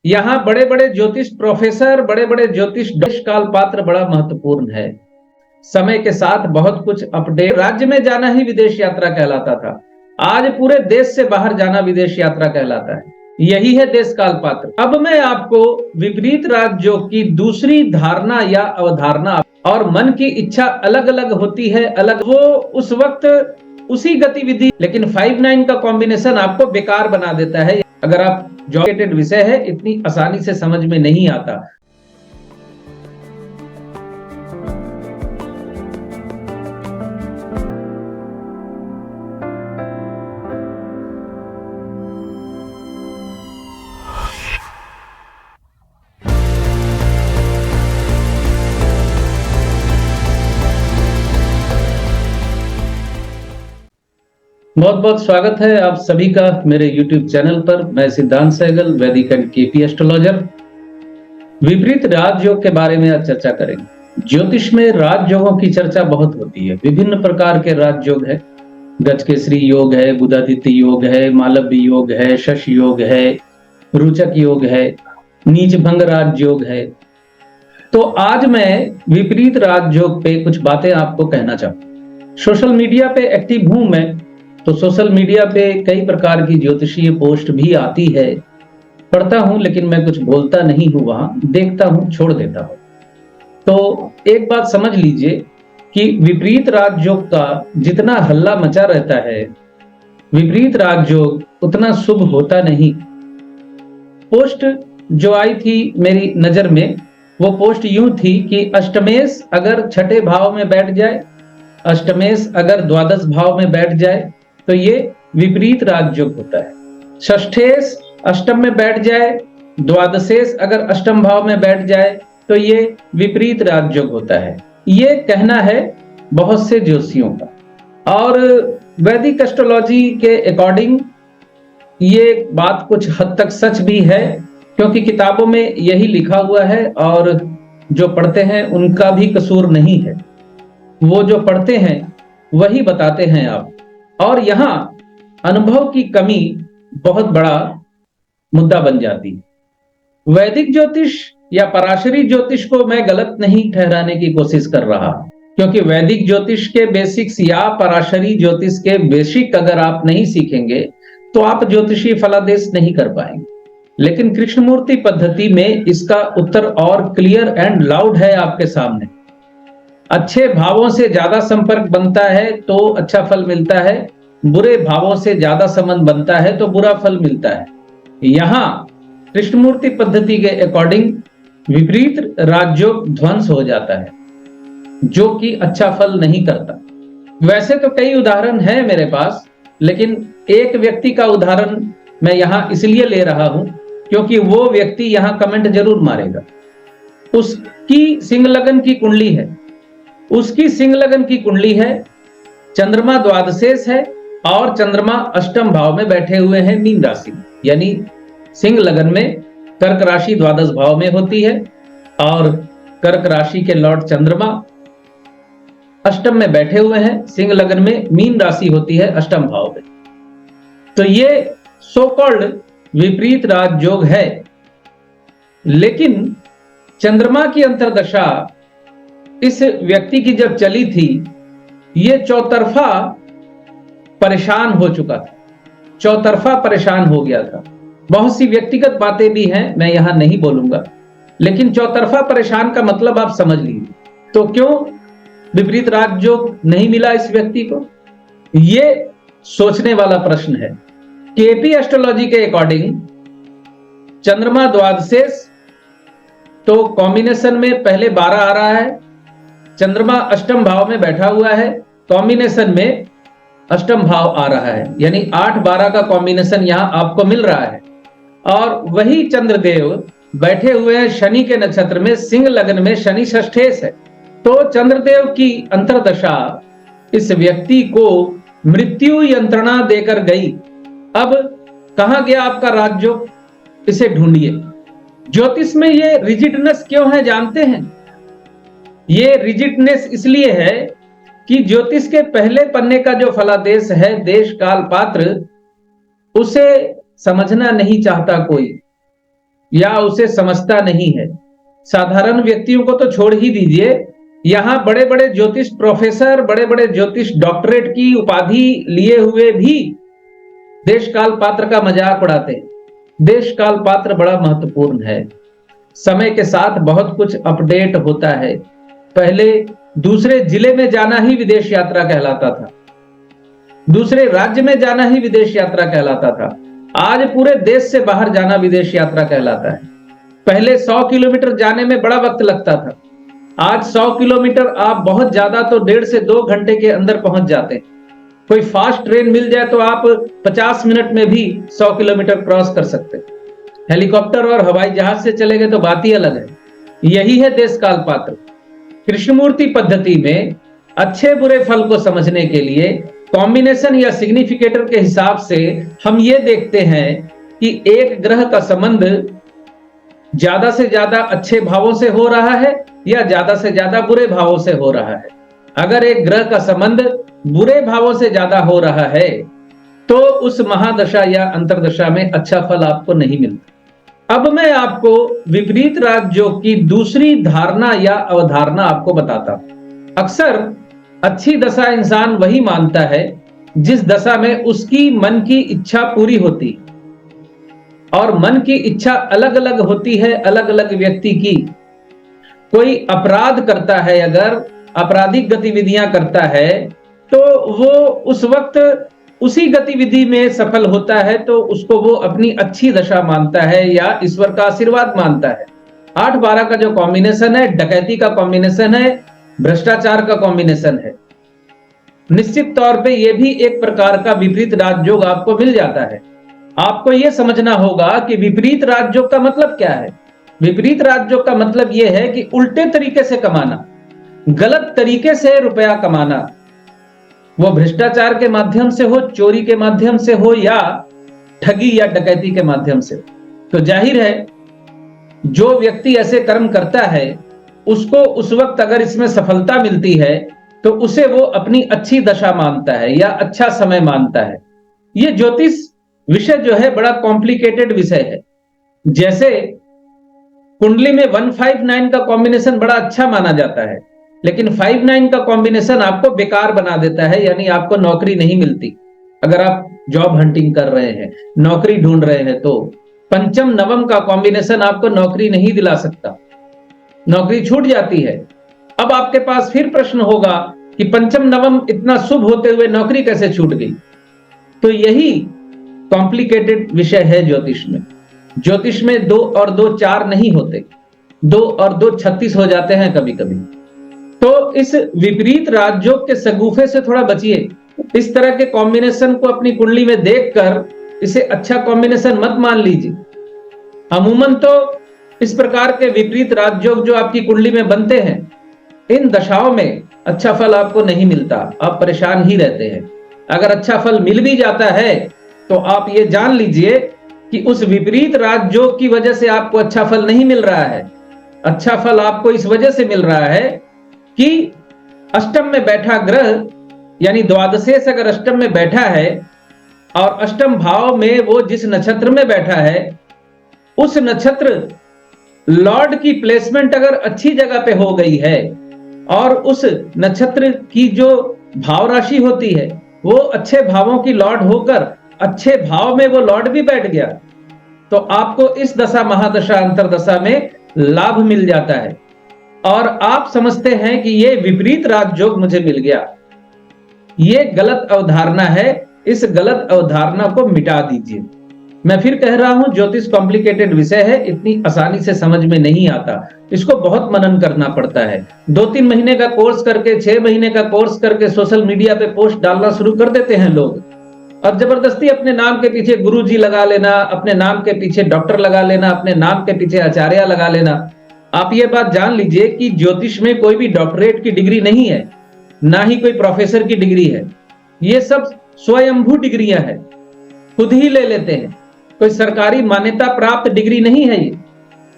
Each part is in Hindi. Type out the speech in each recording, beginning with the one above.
यहाँ बड़े बड़े ज्योतिष प्रोफेसर, बड़े बड़े ज्योतिष देश काल पात्र बड़ा महत्वपूर्ण है। समय के साथ बहुत कुछ अपडेट। राज्य में जाना ही विदेश यात्रा कहलाता था, आज पूरे देश से बाहर जाना विदेश यात्रा कहलाता है। यही है देश काल पात्र। अब मैं आपको विपरीत राज्यों की दूसरी धारणा या अवधारणा, और मन की इच्छा अलग अलग होती है, अलग वो उस वक्त उसी गतिविधि, लेकिन 5-9 का कॉम्बिनेशन आपको बेकार बना देता है। अगर आप जॉब विषय है, इतनी आसानी से समझ में नहीं आता। बहुत बहुत स्वागत है आप सभी का मेरे YouTube चैनल पर। मैं सिद्धांत सहगल, वैदिक एंड केपी एस्ट्रोलॉजर। विपरीत राजयोग के बारे में आज चर्चा करेंगे। ज्योतिष में राजयोगों की चर्चा बहुत होती है। विभिन्न प्रकार के राजयोग है। गजकेसरी योग है, बुधादित्य योग है, मालव्य योग है, शश योग है, रुचक योग है, नीच भंग राजयोग है। तो आज मैं विपरीत राजयोग पे कुछ बातें आपको कहना चाहूँ। सोशल मीडिया पे एक्टिव हूं मैं, तो सोशल मीडिया पे कई प्रकार की ज्योतिषीय पोस्ट भी आती है, पढ़ता हूं, लेकिन मैं कुछ बोलता नहीं हूं, वहां देखता हूं, छोड़ देता हूं। तो एक बात समझ लीजिए कि विपरीत राजयोग का जितना हल्ला मचा रहता है, विपरीत राजयोग उतना शुभ होता नहीं। पोस्ट जो आई थी मेरी नजर में, वो पोस्ट यूं थी कि अष्टमेश अगर छठे भाव में बैठ जाए, अष्टमेश अगर द्वादश भाव में बैठ जाए, तो ये विपरीत राजयोग होता है। षष्ठेश अष्टम में बैठ जाए, द्वादशेश अगर अष्टम भाव में बैठ जाए, तो ये विपरीत राजयोग होता है। ये कहना है बहुत से ज्योतिषियों का, और वैदिक एस्ट्रोलॉजी के अकॉर्डिंग ये बात कुछ हद तक सच भी है, क्योंकि किताबों में यही लिखा हुआ है, और जो पढ़ते हैं उनका भी कसूर नहीं है। वो जो पढ़ते हैं वही बताते हैं आप, और यहाँ अनुभव की कमी बहुत बड़ा मुद्दा बन जाती है। वैदिक ज्योतिष या पराशरी ज्योतिष को मैं गलत नहीं ठहराने की कोशिश कर रहा, क्योंकि वैदिक ज्योतिष के बेसिक्स या पराशरी ज्योतिष के बेसिक अगर आप नहीं सीखेंगे तो आप ज्योतिषीय फलादेश नहीं कर पाएंगे। लेकिन कृष्णमूर्ति पद्धति में इसका उत्तर और क्लियर एंड लाउड है आपके सामने। अच्छे भावों से ज्यादा संपर्क बनता है तो अच्छा फल मिलता है, बुरे भावों से ज्यादा संबंध बनता है तो बुरा फल मिलता है। यहां कृष्णमूर्ति पद्धति के अकॉर्डिंग विपरीत राजयोग ध्वंस हो जाता है, जो कि अच्छा फल नहीं करता। वैसे तो कई उदाहरण है मेरे पास, लेकिन एक व्यक्ति का उदाहरण मैं यहां इसलिए ले रहा हूं क्योंकि वो व्यक्ति यहां कमेंट जरूर मारेगा। उसकी सिंह लगन की कुंडली है, उसकी सिंह लगन की कुंडली है, चंद्रमा द्वादशेश है और चंद्रमा अष्टम भाव में बैठे हुए हैं मीन राशि, यानी सिंह लगन में कर्क राशि द्वादश भाव में होती है, और कर्क राशि के लॉर्ड चंद्रमा अष्टम में बैठे हुए हैं, सिंह लगन में मीन राशि होती है अष्टम भाव में। तो ये सो कॉल्ड विपरीत राजयोग है। लेकिन चंद्रमा की अंतर्दशा इस व्यक्ति की जब चली थी, ये चौतरफा परेशान हो चुका था, चौतरफा परेशान हो गया था। बहुत सी व्यक्तिगत बातें भी हैं, मैं यहां नहीं बोलूंगा, लेकिन चौतरफा परेशान का मतलब आप समझ लीजिए। तो क्यों विपरीत राजयोग नहीं मिला इस व्यक्ति को? ये सोचने वाला प्रश्न है। केपी एस्ट्रोलॉजी के अकॉर्डिंग चंद्रमा द्वादशेश, तो कॉम्बिनेशन में पहले 12 आ रहा है, चंद्रमा अष्टम भाव में बैठा हुआ है, कॉम्बिनेशन में अष्टम भाव आ रहा है, यानी 8-12 का कॉम्बिनेशन यहां आपको मिल रहा है। और वही चंद्रदेव बैठे हुए हैं शनि के नक्षत्र में, सिंह लगन में शनि षष्ठेश है। तो चंद्रदेव की अंतर्दशा इस व्यक्ति को मृत्यु यंत्रणा देकर गई। अब कहां गया आपका राजयोग? इसे ढूंढिए। ज्योतिष में ये रिजिडनेस क्यों है जानते हैं? ये रिजिडनेस इसलिए है कि ज्योतिष के पहले पन्ने का जो फलादेश है, देश काल पात्र, उसे समझना नहीं चाहता कोई। या उसे समझता नहीं है। साधारण व्यक्तियों को तो छोड़ ही दीजिए, यहां बड़े बड़े ज्योतिष प्रोफेसर, बड़े बड़े ज्योतिष डॉक्टरेट की उपाधि लिए हुए भी देश काल पात्र का मजाक उड़ाते हैं। देश काल पात्र बड़ा महत्वपूर्ण है। समय के साथ बहुत कुछ अपडेट होता है। पहले दूसरे जिले में जाना ही विदेश यात्रा कहलाता था, दूसरे राज्य में जाना ही विदेश यात्रा कहलाता था। आज पूरे देश से बाहर जाना विदेश यात्रा कहलाता है। पहले 100 किलोमीटर जाने में बड़ा वक्त लगता था, आज 100 किलोमीटर आप बहुत ज्यादा तो 1.5 से 2 घंटे के अंदर पहुंच जाते हैं। कोई फास्ट ट्रेन मिल जाए तो आप 50 मिनट में भी 100 किलोमीटर क्रॉस कर सकते हैं। हेलीकॉप्टर और हवाई जहाज से चले गए तो बात ही अलग है। यही है देश काल पात्र। कृष्णमूर्ति पद्धति में अच्छे बुरे फल को समझने के लिए कॉम्बिनेशन या सिग्निफिकेटर के हिसाब से हम ये देखते हैं कि एक ग्रह का संबंध ज्यादा से ज्यादा अच्छे भावों से हो रहा है या ज्यादा से ज्यादा बुरे भावों से हो रहा है। अगर एक ग्रह का संबंध बुरे भावों से ज्यादा हो रहा है तो उस महादशा या अंतरदशा में अच्छा फल आपको नहीं मिलता। अब मैं आपको विपरीत राजयोग की दूसरी धारणा या अवधारणा आपको बताता हूं। अक्सर अच्छी दशा इंसान वही मानता है जिस दशा में उसकी मन की इच्छा पूरी होती, और मन की इच्छा अलग अलग होती है अलग अलग व्यक्ति की। कोई अपराध करता है, अगर आपराधिक गतिविधियां करता है तो वो उस वक्त उसी गतिविधि में सफल होता है तो उसको वो अपनी अच्छी दशा मानता है या ईश्वर का आशीर्वाद मानता है। 8-12 का जो कॉम्बिनेशन है, डकैती का कॉम्बिनेशन है, भ्रष्टाचार का कॉम्बिनेशन है। निश्चित तौर पे ये भी एक प्रकार का विपरीत राजयोग आपको मिल जाता है। आपको यह समझना होगा कि विपरीत राजयोग का मतलब क्या है। विपरीत राजयोग का मतलब यह है कि उल्टे तरीके से कमाना, गलत तरीके से रुपया कमाना, वो भ्रष्टाचार के माध्यम से हो, चोरी के माध्यम से हो, या ठगी या डकैती के माध्यम से। तो जाहिर है जो व्यक्ति ऐसे कर्म करता है उसको उस वक्त अगर इसमें सफलता मिलती है तो उसे वो अपनी अच्छी दशा मानता है या अच्छा समय मानता है। ये ज्योतिष विषय जो है बड़ा कॉम्प्लिकेटेड विषय है। जैसे कुंडली में 159 का कॉम्बिनेशन बड़ा अच्छा माना जाता है, लेकिन 59 का कॉम्बिनेशन आपको बेकार बना देता है, यानी आपको नौकरी नहीं मिलती। अगर आप जॉब हंटिंग कर रहे हैं, नौकरी ढूंढ रहे हैं, तो पंचम नवम का कॉम्बिनेशन आपको नौकरी नहीं दिला सकता, नौकरी छूट जाती है। अब आपके पास फिर प्रश्न होगा कि पंचम नवम इतना शुभ होते हुए नौकरी कैसे छूट गई। तो यही कॉम्प्लिकेटेड विषय है ज्योतिष में। ज्योतिष में 2 और 2 4 नहीं होते, 2 और 2 36 हो जाते हैं कभी कभी। तो इस विपरीत राजयोग के सगुफे से थोड़ा बचिए। इस तरह के कॉम्बिनेशन को अपनी कुंडली में देखकर इसे अच्छा कॉम्बिनेशन मत मान लीजिए। अमूमन तो इस प्रकार के विपरीत राजयोग जो आपकी कुंडली में बनते हैं, इन दशाओं में अच्छा फल आपको नहीं मिलता, आप परेशान ही रहते हैं। अगर अच्छा फल मिल भी जाता है तो आप ये जान लीजिए कि उस विपरीत राजयोग की वजह से आपको अच्छा फल नहीं मिल रहा है। अच्छा फल आपको इस वजह से मिल रहा है कि अष्टम में बैठा ग्रह, यानी द्वादशेश अगर अष्टम में बैठा है और अष्टम भाव में वो जिस नक्षत्र में बैठा है, उस नक्षत्र लॉर्ड की प्लेसमेंट अगर अच्छी जगह पे हो गई है और उस नक्षत्र की जो भाव राशि होती है वो अच्छे भावों की लॉर्ड होकर अच्छे भाव में वो लॉर्ड भी बैठ गया, तो आपको इस दशा महादशा अंतरदशा में लाभ मिल जाता है। और आप समझते हैं कि ये विपरीत राजयोग मुझे मिल गया। ये गलत अवधारणा है, इस गलत अवधारणा को मिटा दीजिए। मैं फिर कह रहा हूं, ज्योतिष कॉम्प्लिकेटेड विषय है, इतनी आसानी से समझ में नहीं आता, इसको बहुत मनन करना पड़ता है। 2-3 महीने का कोर्स करके, 6 महीने का कोर्स करके सोशल मीडिया पे पोस्ट डालना शुरू कर देते हैं लोग, और जबरदस्ती अपने नाम के पीछे गुरुजी लगा लेना, अपने नाम के पीछे डॉक्टर लगा लेना, अपने नाम के पीछे आचार्य लगा लेना। आप ये बात जान लीजिए कि ज्योतिष में कोई भी डॉक्टरेट की डिग्री नहीं है, ना ही कोई प्रोफेसर की डिग्री है। ये सब स्वयंभू डिग्रियां हैं, खुद ही ले लेते हैं, कोई सरकारी मान्यता प्राप्त डिग्री नहीं है ये।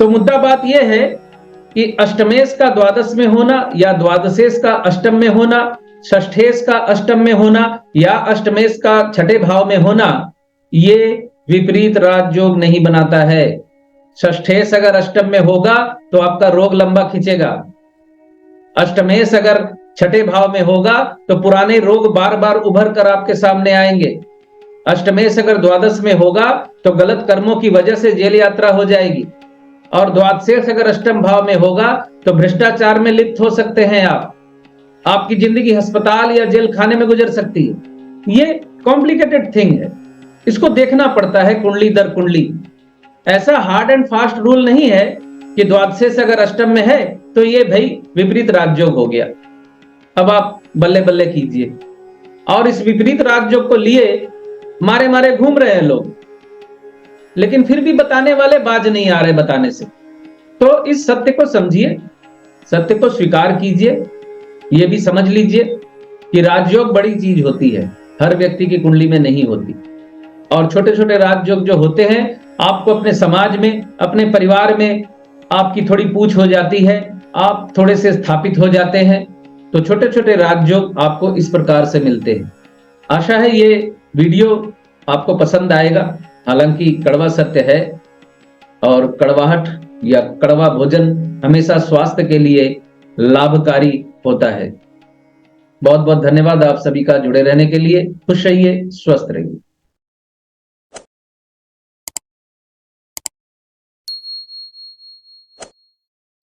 तो मुद्दा बात यह है कि अष्टमेश का द्वादश में होना या द्वादशेश का अष्टम में होना, षष्ठेश का अष्टम में होना या अष्टमेश का छठे भाव में होना, ये विपरीत राजयोग नहीं बनाता है। षष्ठेश अगर अष्टम में होगा तो आपका रोग लंबा खींचेगा। अष्टमेश अगर छठे भाव में होगा तो पुराने रोग बार बार उभर कर आपके सामने आएंगे। अष्टमेश अगर द्वादश में होगा तो गलत कर्मों की वजह से जेल यात्रा हो जाएगी। और द्वादशेश अगर अष्टम भाव में होगा तो भ्रष्टाचार में लिप्त हो सकते हैं आप। आपकी जिंदगी अस्पताल या जेल खाने में गुजर सकती है। ये कॉम्प्लिकेटेड थिंग है, इसको देखना पड़ता है कुंडली दर कुंडली। ऐसा हार्ड एंड फास्ट रूल नहीं है कि द्वादशेश अगर अष्टम में है तो ये भाई विपरीत राजयोग हो गया। अब आप बल्ले बल्ले कीजिए। और इस विपरीत राजयोग को लिए मारे मारे घूम रहे हैं लोग, लेकिन फिर भी बताने वाले बाज नहीं आ रहे बताने से। तो इस सत्य को समझिए, सत्य को स्वीकार कीजिए। यह भी समझ लीजिए कि राजयोग बड़ी चीज होती है, हर व्यक्ति की कुंडली में नहीं होती। और छोटे छोटे राजयोग जो होते हैं, आपको अपने समाज में, अपने परिवार में आपकी थोड़ी पूछ हो जाती है, आप थोड़े से स्थापित हो जाते हैं, तो छोटे छोटे राजयोग आपको इस प्रकार से मिलते हैं। आशा है ये वीडियो आपको पसंद आएगा। हालांकि कड़वा सत्य है और कड़वाहट या कड़वा भोजन हमेशा स्वास्थ्य के लिए लाभकारी होता है। बहुत बहुत धन्यवाद आप सभी का जुड़े रहने के लिए। खुश रहिए, स्वस्थ रहिए।